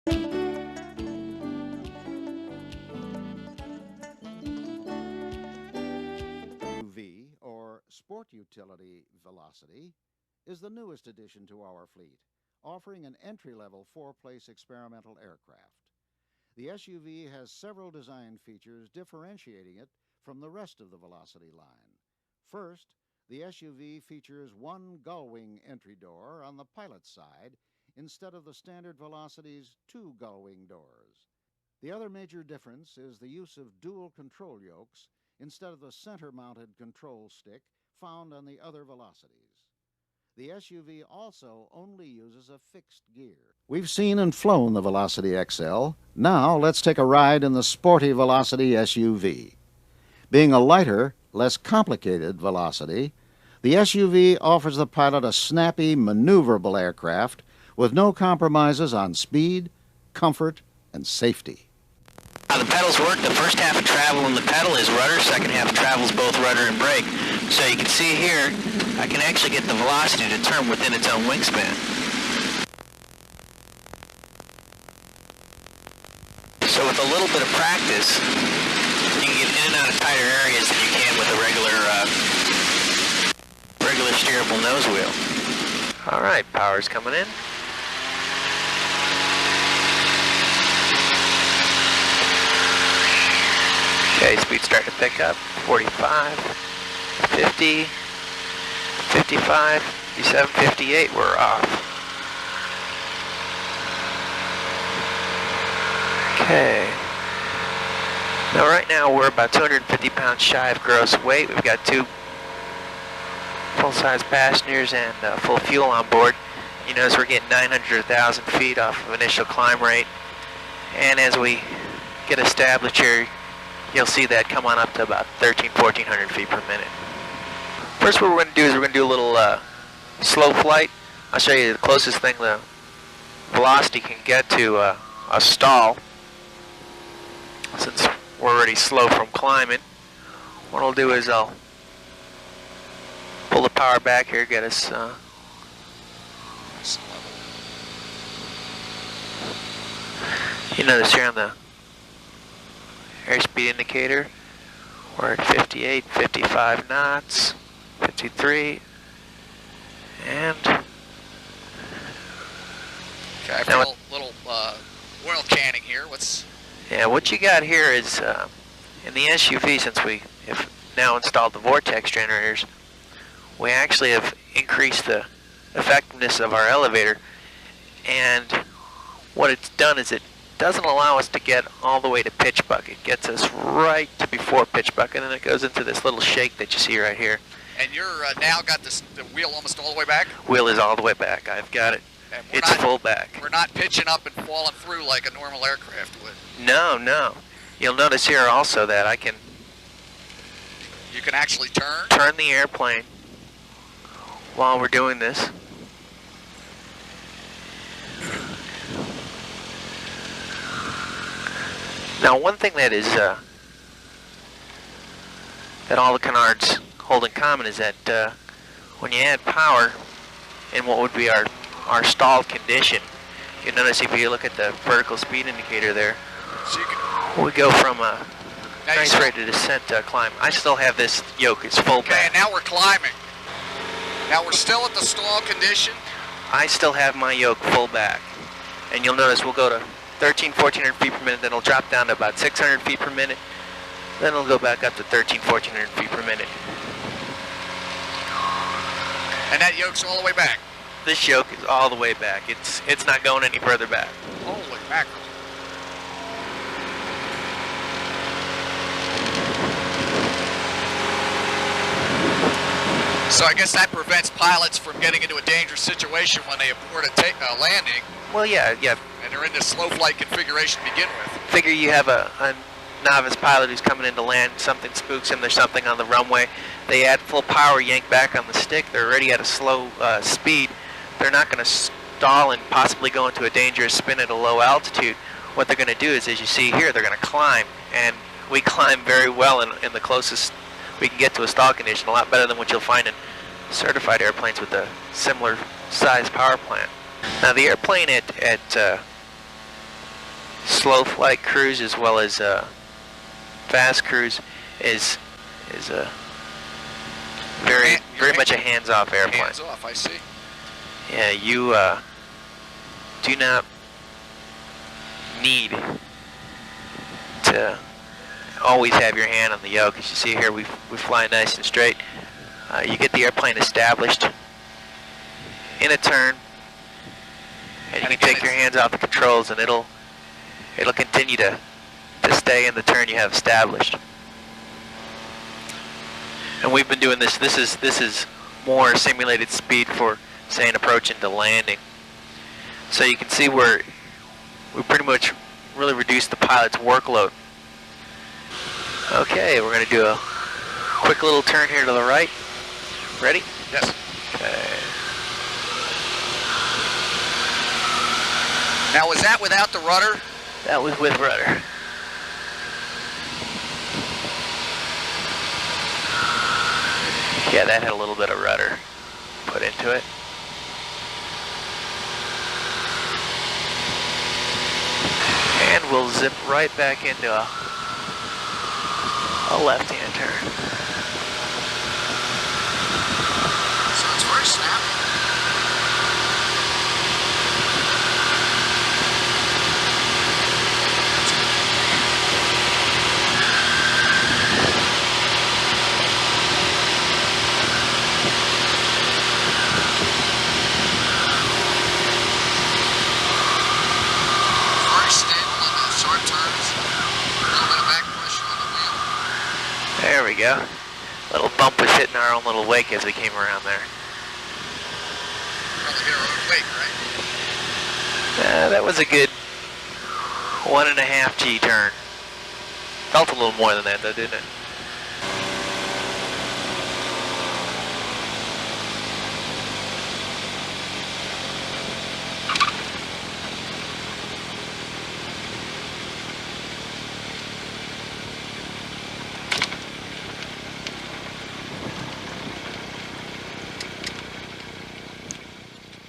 SUV, or Sport Utility Velocity, is the newest addition to our fleet, offering an entry-level four-place experimental aircraft. The SUV has several design features differentiating it from the rest of the Velocity line. First, the SUV features one gull-wing entry door on the pilot's side instead of the standard Velocity's two gull-wing doors. The other major difference is the use of dual control yokes instead of the center-mounted control stick found on the other Velocities. The SUV also only uses a fixed gear. We've seen and flown the Velocity XL. Now let's take a ride in the sporty Velocity SUV. Being a lighter, less complicated Velocity, the SUV offers the pilot a snappy, maneuverable aircraft with no compromises on speed, comfort, and safety. How the pedals work, the first half of travel in the pedal is rudder, second half of travel is both rudder and brake. So you can see here, I can actually get the velocity to turn within its own wingspan. So with a little bit of practice, you can get in and out of tighter areas than you can with a regular steerable nose wheel. All right, power's coming in. Okay, speed starting to pick up, 45, 50, 55, 57, 58, we're off. Okay. Now right now we're about 250 pounds shy of gross weight. We've got two full-size passengers and full fuel on board. You notice we're getting 900 to 1,000 feet off of initial climb rate. And as we get established here, you'll see that come on up to about 1,400 feet per minute. First what we're going to do is we're going to do a little slow flight. I'll show you the closest thing the Velocity can get to a stall, since we're already slow from climbing. What I'll do is I'll pull the power back here, get us you notice here on the airspeed indicator, we're at 58, 55 knots, 53, and okay, I feel a little oil canning here. What you got here is in the SUV, since we have now installed the vortex generators, we actually have increased the effectiveness of our elevator, and what it's done is it doesn't allow us to get all the way to pitch buck. It gets us right to before pitch buck, and then it goes into this little shake that you see right here. And you're now got the wheel almost all the way back? Wheel is all the way back. I've got it. It's full back. We're not pitching up and falling through like a normal aircraft would. No, no. You'll notice here also that I can... You can actually turn? Turn the airplane while we're doing this. Now, one thing that is that all the canards hold in common is that when you add power in what would be our stalled condition, you notice if you look at the vertical speed indicator there, so we go from a nice rate of descent to climb. I still have this yoke, it's full back. Okay, and now we're climbing. Now we're still at the stall condition. I still have my yoke full back. And you'll notice we'll go to 1,400 feet per minute, then it'll drop down to about 600 feet per minute, then it'll go back up to 1,400 feet per minute. And that yoke's all the way back? This yoke is all the way back. It's not going any further back. Holy mackerel. So I guess that prevents pilots from getting into a dangerous situation when they abort a landing. Well, yeah. And they're in this slow flight configuration to begin with. Figure you have a novice pilot who's coming in to land, something spooks him, there's something on the runway. They add full power, yank back on the stick, they're already at a slow speed. They're not going to stall and possibly go into a dangerous spin at a low altitude. What they're going to do is, as you see here, they're going to climb. And we climb very well in the closest we can get to a stall condition, a lot better than what you'll find in certified airplanes with a similar size power plant. Now the airplane at slow flight cruise as well as fast cruise is a very much a hands-off airplane. Hands off, I see. Yeah, you do not need to always have your hand on the yoke. As you see here, we fly nice and straight. You get the airplane established in a turn, and you can take your hands off the controls, and it'll continue to stay in the turn you have established. And we've been doing this. This is more simulated speed for, say, an approach into landing. So you can see where we pretty much really reduced the pilot's workload. Okay, we're going to do a quick little turn here to the right. Ready? Yes. Okay. Now, was that without the rudder? That was with rudder. Yeah, that had a little bit of rudder put into it. And we'll zip right back into a left-hand turn. So it's very snappy. There we go. Little bump was hitting our own little wake as we came around there. Probably hit our own wake, right? That was a good 1.5 G turn. Felt a little more than that though, didn't it?